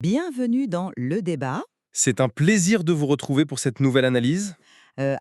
Bienvenue dans Le Débat. C'est un plaisir de vous retrouver pour cette nouvelle analyse.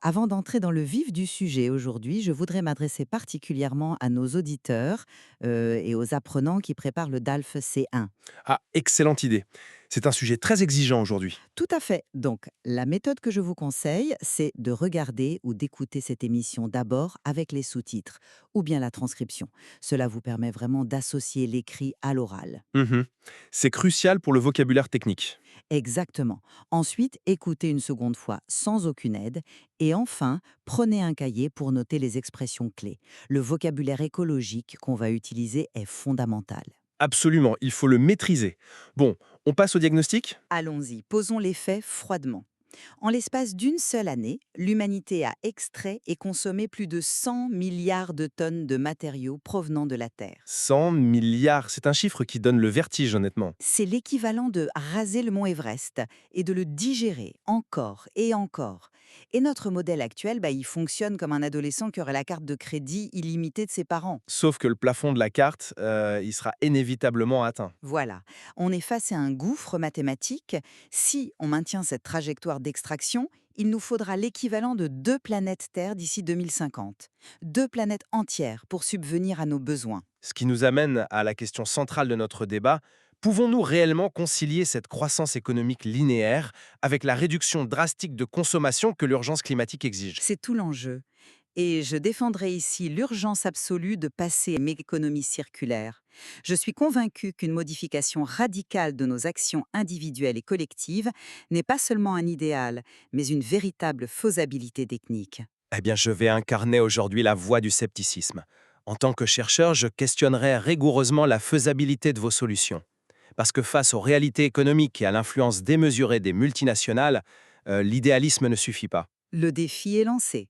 Avant d'entrer dans le vif du sujet aujourd'hui, je voudrais m'adresser particulièrement à nos auditeurs et aux apprenants qui préparent le DALF C1. Ah, excellente idée. C'est un sujet très exigeant aujourd'hui. Tout à fait. Donc, la méthode que je vous conseille, c'est de regarder ou d'écouter cette émission d'abord avec les sous-titres ou bien la transcription. Cela vous permet vraiment d'associer l'écrit à l'oral. Mhm. C'est crucial pour le vocabulaire technique. Exactement. Ensuite, écoutez une seconde fois sans aucune aide. Et enfin, prenez un cahier pour noter les expressions clés. Le vocabulaire écologique qu'on va utiliser est fondamental. Absolument, il faut le maîtriser. Bon, on passe au diagnostic. Allons-y, posons les faits froidement. En l'espace d'une seule année, l'humanité a extrait et consommé plus de 100 milliards de tonnes de matériaux provenant de la Terre. 100 milliards, c'est un chiffre qui donne le vertige honnêtement. C'est l'équivalent de raser le mont Everest et de le digérer encore et encore. Et notre modèle actuel, il fonctionne comme un adolescent qui aurait la carte de crédit illimitée de ses parents. Sauf que le plafond de la carte, il sera inévitablement atteint. Voilà, on est face à un gouffre mathématique. Si on maintient cette trajectoire d'extraction, il nous faudra l'équivalent de 2 planètes Terre d'ici 2050. 2 planètes entières pour subvenir à nos besoins. Ce qui nous amène à la question centrale de notre débat. Pouvons-nous réellement concilier cette croissance économique linéaire avec la réduction drastique de consommation que l'urgence climatique exige? C'est tout l'enjeu. Et je défendrai ici l'urgence absolue de passer à une économie circulaire. Je suis convaincue qu'une modification radicale de nos actions individuelles et collectives n'est pas seulement un idéal, mais une véritable faisabilité technique. Eh bien, je vais incarner aujourd'hui la voie du scepticisme. En tant que chercheur, je questionnerai rigoureusement la faisabilité de vos solutions. Parce que face aux réalités économiques et à l'influence démesurée des multinationales, l'idéalisme ne suffit pas. Le défi est lancé.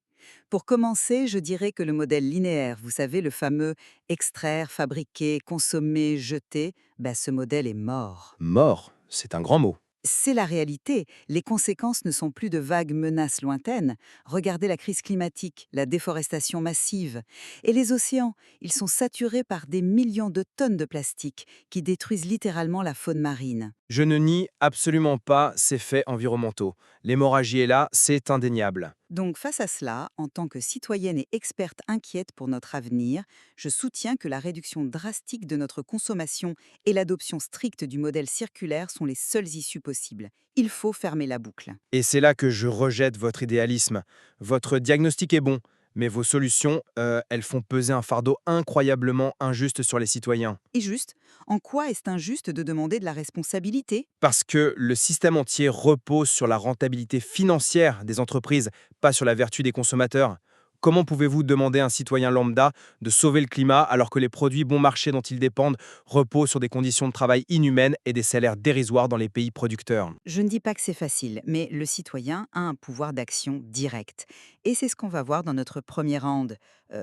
Pour commencer, je dirais que le modèle linéaire, vous savez, le fameux extraire, fabriquer, consommer, jeter, ce modèle est mort. Mort, c'est un grand mot. C'est la réalité. Les conséquences ne sont plus de vagues menaces lointaines. Regardez la crise climatique, la déforestation massive. Et les océans, ils sont saturés par des millions de tonnes de plastique qui détruisent littéralement la faune marine. Je ne nie absolument pas ces faits environnementaux. L'hémorragie est là, c'est indéniable. Donc face à cela, en tant que citoyenne et experte inquiète pour notre avenir, je soutiens que la réduction drastique de notre consommation et l'adoption stricte du modèle circulaire sont les seules issues possibles. Il faut fermer la boucle. Et c'est là que je rejette votre idéalisme. Votre diagnostic est bon, mais vos solutions, elles font peser un fardeau incroyablement injuste sur les citoyens. Et juste, en quoi est-ce injuste de demander de la responsabilité? Parce que le système entier repose sur la rentabilité financière des entreprises, pas sur la vertu des consommateurs. Comment pouvez-vous demander à un citoyen lambda de sauver le climat alors que les produits bon marché dont ils dépendent reposent sur des conditions de travail inhumaines et des salaires dérisoires dans les pays producteurs? Je ne dis pas que c'est facile, mais le citoyen a un pouvoir d'action direct. Et c'est ce qu'on va voir dans notre premier round,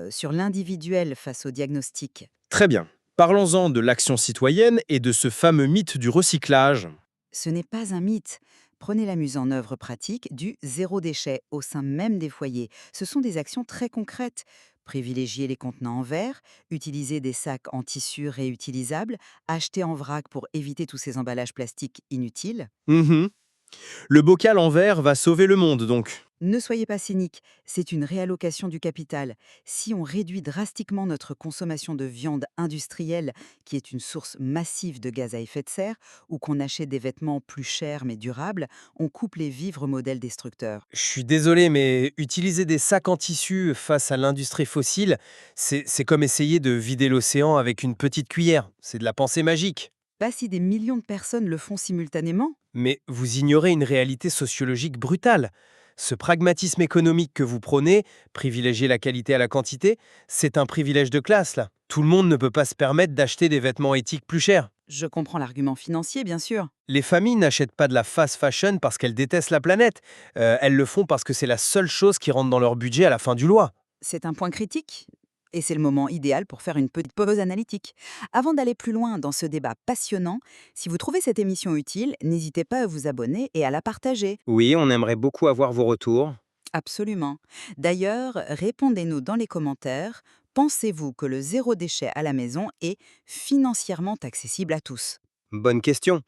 sur l'individuel face au diagnostic. Très bien. Parlons-en de l'action citoyenne et de ce fameux mythe du recyclage. Ce n'est pas un mythe. Prenez la mise en œuvre pratique du zéro déchet au sein même des foyers. Ce sont des actions très concrètes. Privilégier les contenants en verre, utiliser des sacs en tissu réutilisables, acheter en vrac pour éviter tous ces emballages plastiques inutiles. Mhm. Le bocal en verre va sauver le monde, donc. Ne soyez pas cynique, c'est une réallocation du capital. Si on réduit drastiquement notre consommation de viande industrielle, qui est une source massive de gaz à effet de serre, ou qu'on achète des vêtements plus chers mais durables, on coupe les vivres modèles destructeurs. Je suis désolé, mais utiliser des sacs en tissu face à l'industrie fossile, c'est comme essayer de vider l'océan avec une petite cuillère. C'est de la pensée magique. Pas si des millions de personnes le font simultanément. Mais vous ignorez une réalité sociologique brutale. Ce pragmatisme économique que vous prônez, privilégier la qualité à la quantité, c'est un privilège de classe, là. Tout le monde ne peut pas se permettre d'acheter des vêtements éthiques plus chers. Je comprends l'argument financier, bien sûr. Les familles n'achètent pas de la fast fashion parce qu'elles détestent la planète. Elles le font parce que c'est la seule chose qui rentre dans leur budget à la fin du mois. C'est un point critique. Et c'est le moment idéal pour faire une petite pause analytique. Avant d'aller plus loin dans ce débat passionnant, si vous trouvez cette émission utile, n'hésitez pas à vous abonner et à la partager. Oui, on aimerait beaucoup avoir vos retours. Absolument. D'ailleurs, répondez-nous dans les commentaires. Pensez-vous que le zéro déchet à la maison est financièrement accessible à tous? Bonne question.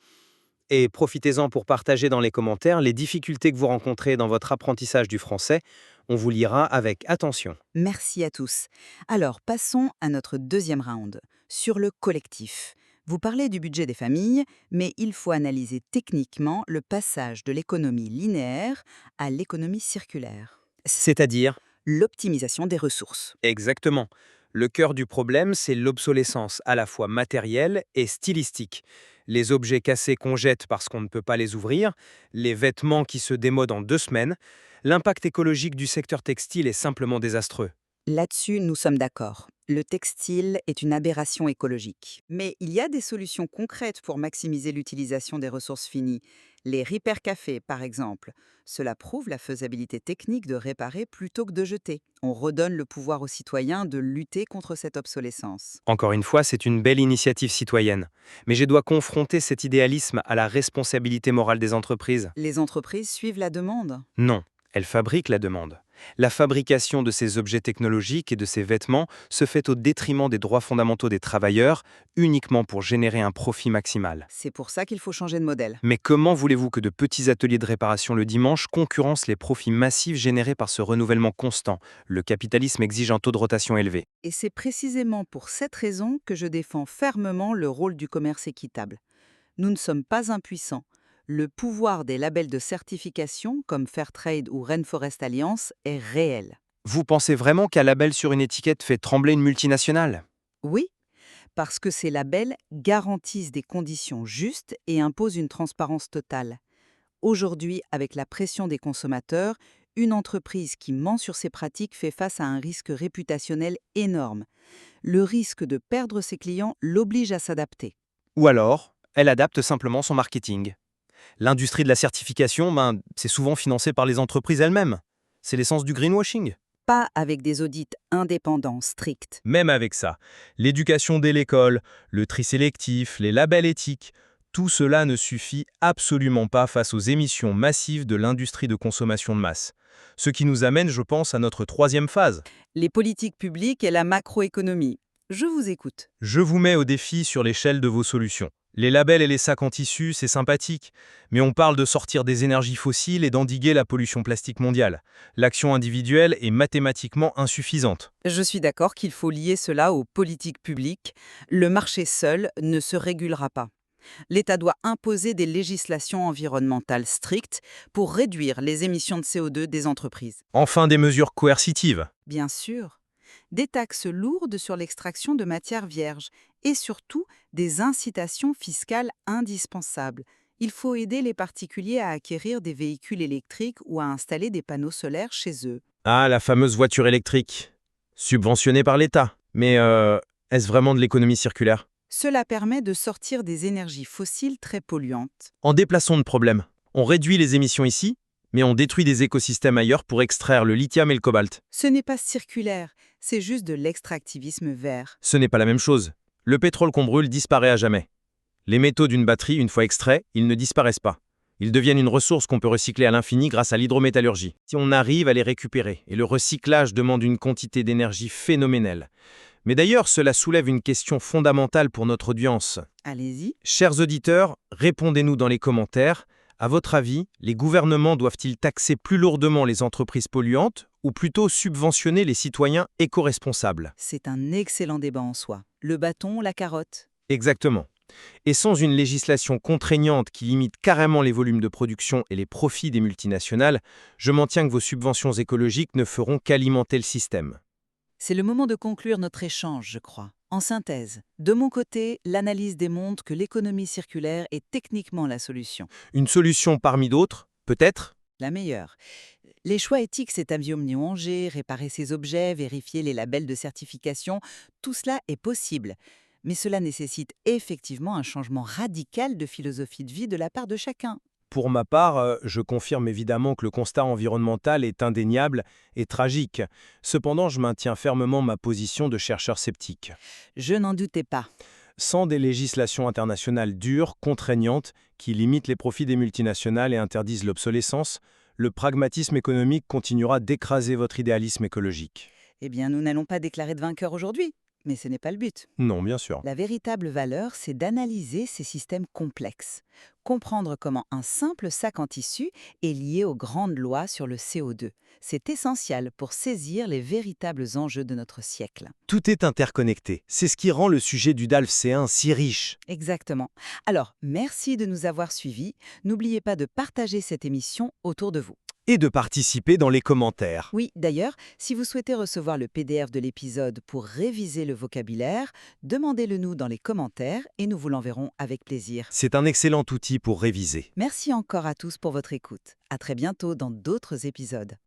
Et profitez-en pour partager dans les commentaires les difficultés que vous rencontrez dans votre apprentissage du français. On vous lira avec attention. Merci à tous. Alors, passons à notre deuxième round, sur le collectif. Vous parlez du budget des familles, mais il faut analyser techniquement le passage de l'économie linéaire à l'économie circulaire. C'est-à-dire? L'optimisation des ressources. Exactement. Le cœur du problème, c'est l'obsolescence à la fois matérielle et stylistique. Les objets cassés qu'on jette parce qu'on ne peut pas les ouvrir, les vêtements qui se démodent en 2 semaines. L'impact écologique du secteur textile est simplement désastreux. Là-dessus, nous sommes d'accord. Le textile est une aberration écologique. Mais il y a des solutions concrètes pour maximiser l'utilisation des ressources finies. Les repair cafés, par exemple. Cela prouve la faisabilité technique de réparer plutôt que de jeter. On redonne le pouvoir aux citoyens de lutter contre cette obsolescence. Encore une fois, c'est une belle initiative citoyenne. Mais je dois confronter cet idéalisme à la responsabilité morale des entreprises. Les entreprises suivent la demande. Non, elles fabriquent la demande. La fabrication de ces objets technologiques et de ces vêtements se fait au détriment des droits fondamentaux des travailleurs, uniquement pour générer un profit maximal. C'est pour ça qu'il faut changer de modèle. Mais comment voulez-vous que de petits ateliers de réparation le dimanche concurrencent les profits massifs générés par ce renouvellement constant? Le capitalisme exige un taux de rotation élevé. Et c'est précisément pour cette raison que je défends fermement le rôle du commerce équitable. Nous ne sommes pas impuissants. Le pouvoir des labels de certification comme Fairtrade ou Rainforest Alliance est réel. Vous pensez vraiment qu'un label sur une étiquette fait trembler une multinationale? Oui, parce que ces labels garantissent des conditions justes et imposent une transparence totale. Aujourd'hui, avec la pression des consommateurs, une entreprise qui ment sur ses pratiques fait face à un risque réputationnel énorme. Le risque de perdre ses clients l'oblige à s'adapter. Ou alors, elle adapte simplement son marketing. L'industrie de la certification, c'est souvent financé par les entreprises elles-mêmes. C'est l'essence du greenwashing. Pas avec des audits indépendants stricts. Même avec ça, l'éducation dès l'école, le tri sélectif, les labels éthiques, tout cela ne suffit absolument pas face aux émissions massives de l'industrie de consommation de masse. Ce qui nous amène, je pense, à notre troisième phase. Les politiques publiques et la macroéconomie. Je vous écoute. Je vous mets au défi sur l'échelle de vos solutions. Les labels et les sacs en tissu, c'est sympathique, mais on parle de sortir des énergies fossiles et d'endiguer la pollution plastique mondiale. L'action individuelle est mathématiquement insuffisante. Je suis d'accord qu'il faut lier cela aux politiques publiques. Le marché seul ne se régulera pas. L'État doit imposer des législations environnementales strictes pour réduire les émissions de CO2 des entreprises. Enfin, des mesures coercitives. Bien sûr, des taxes lourdes sur l'extraction de matières vierges et surtout des incitations fiscales indispensables. Il faut aider les particuliers à acquérir des véhicules électriques ou à installer des panneaux solaires chez eux. Ah, la fameuse voiture électrique, subventionnée par l'État. Mais est-ce vraiment de l'économie circulaire? Cela permet de sortir des énergies fossiles très polluantes. En déplaçant le problème, on réduit les émissions ici, mais on détruit des écosystèmes ailleurs pour extraire le lithium et le cobalt. Ce n'est pas circulaire, c'est juste de l'extractivisme vert. Ce n'est pas la même chose. Le pétrole qu'on brûle disparaît à jamais. Les métaux d'une batterie, une fois extraits, ils ne disparaissent pas. Ils deviennent une ressource qu'on peut recycler à l'infini grâce à l'hydrométallurgie. Si on arrive à les récupérer, et le recyclage demande une quantité d'énergie phénoménale. Mais d'ailleurs, cela soulève une question fondamentale pour notre audience. Allez-y. Chers auditeurs, répondez-nous dans les commentaires. À votre avis, les gouvernements doivent-ils taxer plus lourdement les entreprises polluantes ou plutôt subventionner les citoyens éco-responsables? C'est un excellent débat en soi. Le bâton, la carotte. Exactement. Et sans une législation contraignante qui limite carrément les volumes de production et les profits des multinationales, je maintiens que vos subventions écologiques ne feront qu'alimenter le système. C'est le moment de conclure notre échange, je crois. En synthèse, de mon côté, l'analyse démontre que l'économie circulaire est techniquement la solution. Une solution parmi d'autres, peut-être? La meilleure. Les choix éthiques, c'est à mieux réparer ses objets, vérifier les labels de certification, tout cela est possible. Mais cela nécessite effectivement un changement radical de philosophie de vie de la part de chacun. Pour ma part, je confirme évidemment que le constat environnemental est indéniable et tragique. Cependant, je maintiens fermement ma position de chercheur sceptique. Je n'en doutais pas. Sans des législations internationales dures, contraignantes, qui limitent les profits des multinationales et interdisent l'obsolescence, le pragmatisme économique continuera d'écraser votre idéalisme écologique. Eh bien, nous n'allons pas déclarer de vainqueur aujourd'hui. Mais ce n'est pas le but. Non, bien sûr. La véritable valeur, c'est d'analyser ces systèmes complexes. Comprendre comment un simple sac en tissu est lié aux grandes lois sur le CO2. C'est essentiel pour saisir les véritables enjeux de notre siècle. Tout est interconnecté. C'est ce qui rend le sujet du DALF C1 si riche. Exactement. Alors, merci de nous avoir suivis. N'oubliez pas de partager cette émission autour de vous. Et de participer dans les commentaires. Oui, d'ailleurs, si vous souhaitez recevoir le PDF de l'épisode pour réviser le vocabulaire, demandez-le nous dans les commentaires et nous vous l'enverrons avec plaisir. C'est un excellent outil pour réviser. Merci encore à tous pour votre écoute. À très bientôt dans d'autres épisodes.